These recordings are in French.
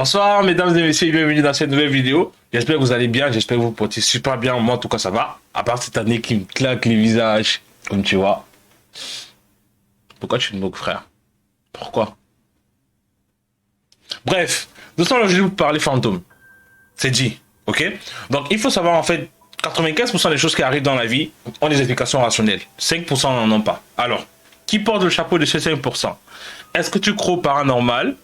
Bonsoir mesdames et messieurs, bienvenue dans cette nouvelle vidéo. J'espère que vous allez bien, j'espère que vous vous portez super bien. Moi en tout cas ça va. À part cette année qui me claque les visages, comme tu vois. Pourquoi tu te moques, frère? Pourquoi? Bref, nous sommes là aujourd'hui pour parler fantôme. C'est dit, ok? Donc il faut savoir en fait, 95% des choses qui arrivent dans la vie ont des explications rationnelles. 5% n'en ont pas. Alors, qui porte le chapeau de ces 5%? Est-ce que tu crois au paranormal?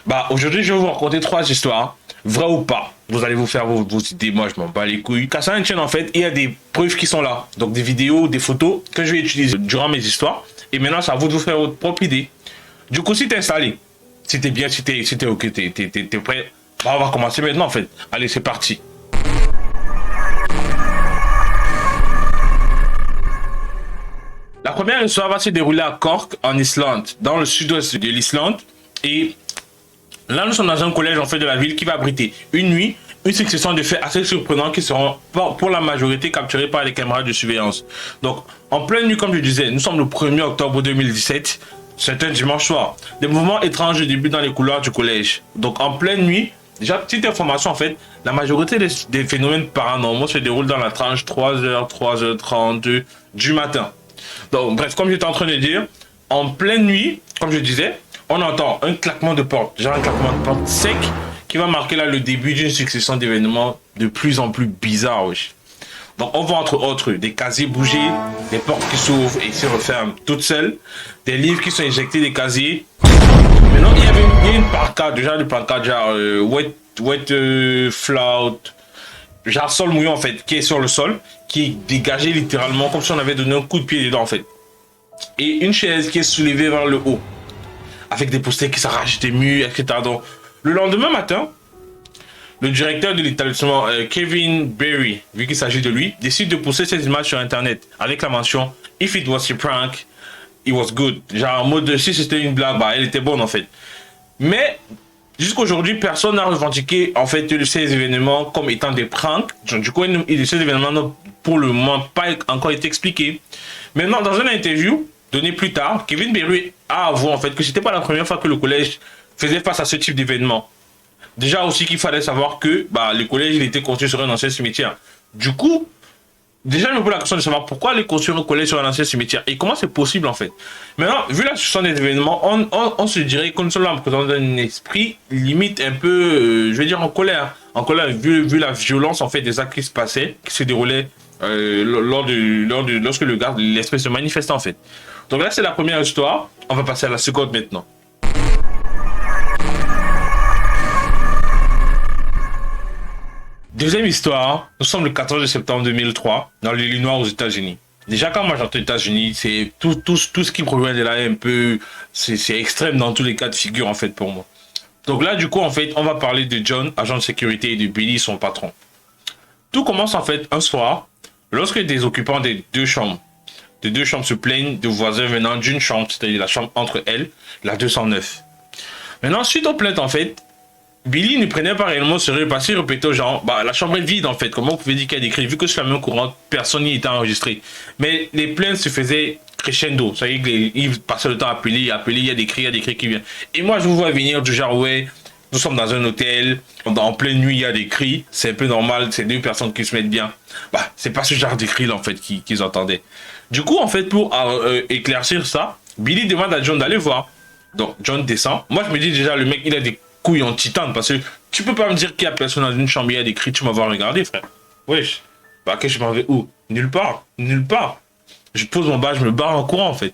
Bah, aujourd'hui, je vais vous raconter 3 histoires, vraies ou pas. Vous allez vous faire vos idées, moi je m'en bats les couilles. Car ça tienne en fait, il y a des preuves qui sont là. Donc des vidéos, des photos que je vais utiliser durant mes histoires. Et maintenant, c'est à vous de vous faire votre propre idée. Du coup, si t'es installé, si t'es bien, si t'es ok, t'es prêt, bah, on va commencer maintenant en fait. Allez, c'est parti. La première histoire va se dérouler à Cork, en Islande, dans le sud-ouest de l'Islande. Et là, nous sommes dans un collège en fait de la ville qui va abriter une nuit une succession de faits assez surprenants qui seront pour la majorité capturés par les caméras de surveillance. Donc, en pleine nuit, comme je disais, nous sommes le 1er octobre 2017, c'est un dimanche soir. Des mouvements étranges débutent dans les couloirs du collège. Donc, en pleine nuit, déjà, petite information en fait, la majorité des phénomènes paranormaux se déroulent dans la tranche 3h, 3h32 du matin. Donc, bref, comme j'étais en train de dire, en pleine nuit, comme je disais, on entend un claquement de porte, genre un claquement de porte sec, qui va marquer là le début d'une succession d'événements de plus en plus bizarres. Wesh. Donc on voit entre autres des casiers bouger, des portes qui s'ouvrent et se referment toutes seules, des livres qui sont éjectés des casiers. Maintenant il y a une pancarte, genre une pancarte genre wet flout, genre sol mouillé en fait, qui est sur le sol, qui est dégagé littéralement comme si on avait donné un coup de pied dedans en fait. Et une chaise qui est soulevée vers le haut, avec des posters qui s'arrachent des murs, etc. Donc, le lendemain matin, le directeur de l'établissement, Kevin Berry, vu qu'il s'agit de lui, décide de poster ces images sur Internet avec la mention « If it was a prank, it was good ». Genre en mode si c'était une blague, bah, elle était bonne en fait. Mais jusqu'aujourd'hui, personne n'a revendiqué en fait ces événements comme étant des pranks. Du coup, ces événements n'ont pour le moment pas encore été expliqués. Maintenant, dans une interview donnée plus tard, Kevin Berry a avoué en fait que c'était pas la première fois que le collège faisait face à ce type d'événement. Déjà aussi qu'il fallait savoir que bah, le collège il était construit sur un ancien cimetière. Du coup, déjà je me pose la question de savoir pourquoi aller construire un collège sur un ancien cimetière et comment c'est possible en fait. Maintenant, vu la succession des événements, on se dirait qu'on se là dans un esprit limite un peu, je vais dire en colère vu la violence en fait des actes qui se passaient, qui se déroulaient lorsque l'esprit se manifestait en fait. Donc là c'est la première histoire, on va passer à la seconde maintenant. Deuxième histoire, nous sommes le 14 septembre 2003 dans l'Illinois aux États-Unis. Déjà quand moi j'entends États-Unis, c'est tout ce qui provient de là un peu, c'est extrême dans tous les cas de figure en fait pour moi. Donc là du coup en fait on va parler de John, agent de sécurité, et de Billy, son patron. Tout commence en fait un soir lorsque des occupants des deux chambres se plaignent de voisins venant d'une chambre, c'est-à-dire la chambre entre elles, la 209. Maintenant suite aux plaintes en fait, Billy ne prenait pas réellement sérieux parce qu'il répétait aux gens, bah la chambre est vide en fait, comment vous pouvez dire qu'il y a des cris, vu que c'est la même courante, personne n'y était enregistré. Mais les plaintes se faisaient crescendo, ça veut dire qu'ils passaient le temps à appeler, il y a des cris qui viennent. Et moi je vous vois venir du genre, ouais, nous sommes dans un hôtel, en pleine nuit il y a des cris, c'est un peu normal, c'est deux personnes qui se mettent bien. Bah c'est pas ce genre de cris là en fait qu'ils entendaient. Du coup en fait pour éclaircir ça, Billy demande à John d'aller voir. Donc John descend, moi je me dis déjà le mec il a des couilles en titane parce que tu peux pas me dire qu'il y a personne dans une chambre, il y a des cris, tu m'as regardé frère. Wesh, bah que je m'en vais où? Nulle part. Je pose mon bas, je me barre en courant en fait.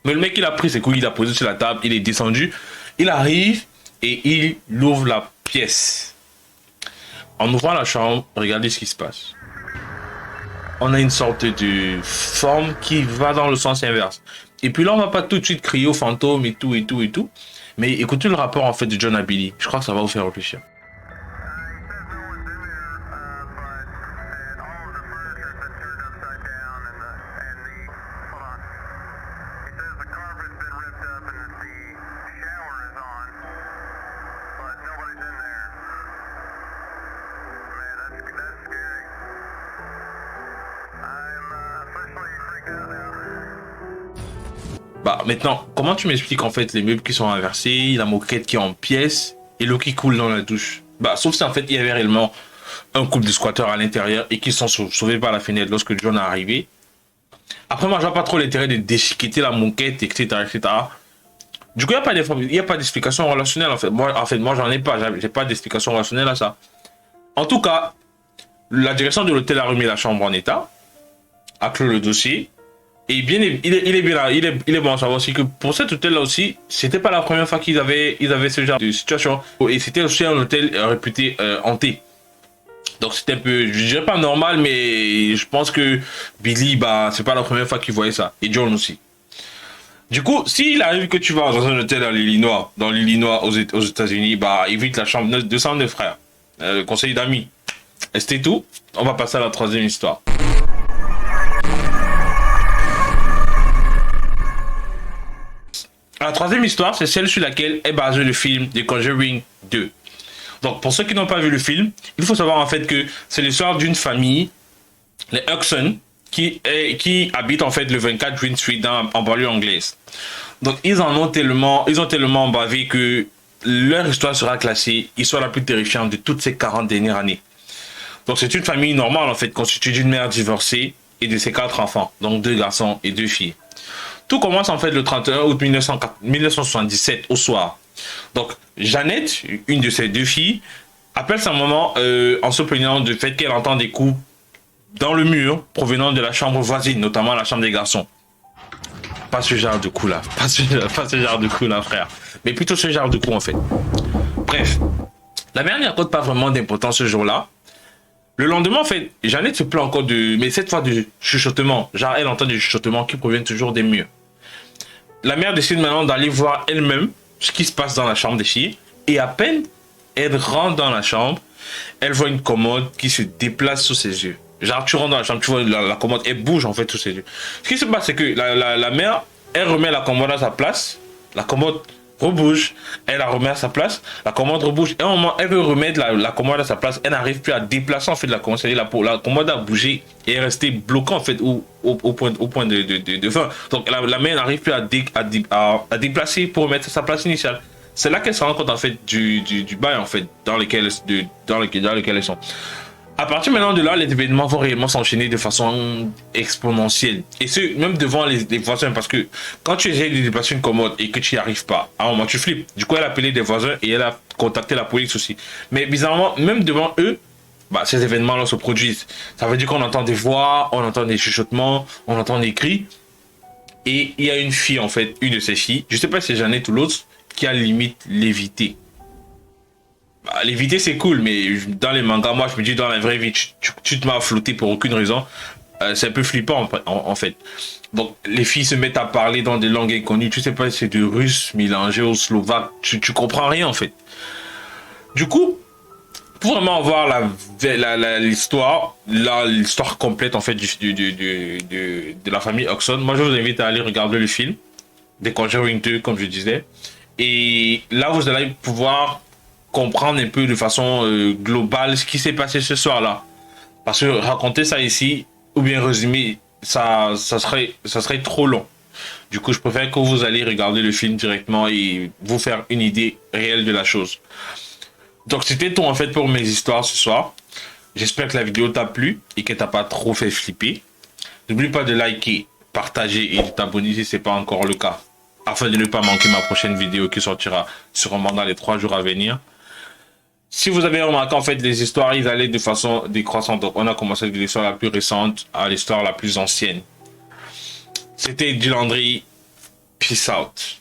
Mais le mec il a pris ses couilles, il a posé sur la table, il est descendu, il arrive et il ouvre la pièce. En ouvrant la chambre, regardez ce qui se passe. On a une sorte de forme qui va dans le sens inverse. Et puis là on va pas tout de suite crier au fantôme et tout. Mais écoutez le rapport en fait de John à Billy. Je crois que ça va vous faire réfléchir. Bah maintenant, comment tu m'expliques en fait les meubles qui sont inversés, la moquette qui est en pièces et l'eau qui coule dans la douche. Bah, sauf si en fait il y avait réellement un couple de squatteurs à l'intérieur et qui sont sauvés par la fenêtre lorsque John est arrivé. Après, moi, je vois pas trop l'intérêt de déchiqueter la moquette, etc., etc. Du coup, il n'y a pas d'explication relationnelle, en fait. Moi, j'en ai pas. J'ai pas d'explication relationnelle à ça. En tout cas, la direction de l'hôtel a remis la chambre en état, a clos le dossier. Et bien, il est bon à savoir aussi que pour cet hôtel-là aussi, c'était pas la première fois qu'ils avaient ce genre de situation. Et c'était aussi un hôtel réputé hanté. Donc c'était un peu, je dirais pas normal, mais je pense que Billy, bah, c'est pas la première fois qu'il voyait ça. Et John aussi. Du coup, s'il arrive que tu vas dans un hôtel dans l'Illinois aux États-Unis, bah, évite la chambre 209, frère. Conseil d'amis. Et c'était tout. On va passer à la troisième histoire. La troisième histoire, c'est celle sur laquelle est basé le film The Conjuring 2. Donc, pour ceux qui n'ont pas vu le film, il faut savoir en fait que c'est l'histoire d'une famille, les Hudson, qui habitent en fait le 24 Green Street en banlieue anglaise. Donc, ils ont tellement bavé que leur histoire sera classée histoire la plus terrifiante de toutes ces 40 dernières années. Donc, c'est une famille normale en fait, constituée d'une mère divorcée et de ses 4 enfants, donc 2 garçons et 2 filles. Tout commence en fait le 31 août 1977 au soir. Donc, Jeannette, une de ses 2 filles, appelle sa maman en se plaignant du fait qu'elle entend des coups dans le mur provenant de la chambre voisine, notamment la chambre des garçons. Pas ce genre de coup là, pas ce genre de coup là, frère. Mais plutôt ce genre de coup en fait. Bref, la mère n'accorde pas vraiment d'importance ce jour-là. Le lendemain, en fait, Jeannette se plaint encore mais cette fois du chuchotement. Genre, elle entend des chuchotements qui proviennent toujours des murs. La mère décide maintenant d'aller voir elle-même ce qui se passe dans la chambre des filles. Et à peine elle rentre dans la chambre, elle voit une commode qui se déplace sous ses yeux. Genre, tu rentres dans la chambre, tu vois la commode, elle bouge en fait sous ses yeux. Ce qui se passe, c'est que la mère, elle remet la commode à sa place. La commode rebouge, elle la remet à sa place, la commode rebouge, et à un moment, elle veut remettre la commode à sa place, elle n'arrive plus à déplacer en fait la commode, c'est-à-dire la commode a bougé et est restée bloquée en fait au point de fin. Donc la main n'arrive plus à déplacer pour remettre à sa place initiale. C'est là qu'elle se rend compte en fait du bail en fait dans lequel elles sont. À partir maintenant de là, les événements vont réellement s'enchaîner de façon exponentielle. Et ce, même devant les voisins, parce que quand tu essaies de déplacer une commode et que tu n'y arrives pas, à un moment tu flippes. Du coup, elle a appelé des voisins et elle a contacté la police aussi. Mais bizarrement, même devant eux, bah, ces événements-là se produisent. Ça veut dire qu'on entend des voix, on entend des chuchotements, on entend des cris. Et il y a une fille, en fait, une de ces filles, je sais pas si c'est Jeannette ou l'autre, qui a limite lévité. Bah, l'éviter c'est cool, mais dans les mangas, moi je me dis dans la vraie vie, tu te mets à flotter pour aucune raison. C'est un peu flippant en fait. Donc les filles se mettent à parler dans des langues inconnues. Tu sais pas si c'est du russe mélangé au slovaque. Tu comprends rien en fait. Du coup, pour vraiment voir l'histoire complète en fait de la famille Hudson, moi je vous invite à aller regarder le film The Conjuring 2 comme je disais. Et là vous allez pouvoir comprendre un peu de façon globale ce qui s'est passé ce soir-là. Parce que raconter ça ici, ou bien résumer, ça serait trop long. Du coup, je préfère que vous allez regarder le film directement et vous faire une idée réelle de la chose. Donc, c'était tout en fait pour mes histoires ce soir. J'espère que la vidéo t'a plu et que t'as pas trop fait flipper. N'oublie pas de liker, partager et de t'abonner si ce n'est pas encore le cas, afin de ne pas manquer ma prochaine vidéo qui sortira sûrement dans les 3 jours à venir. Si vous avez remarqué, en fait, les histoires, ils allaient de façon décroissante. Donc, on a commencé de l'histoire la plus récente à l'histoire la plus ancienne. C'était Dilandry. Peace out.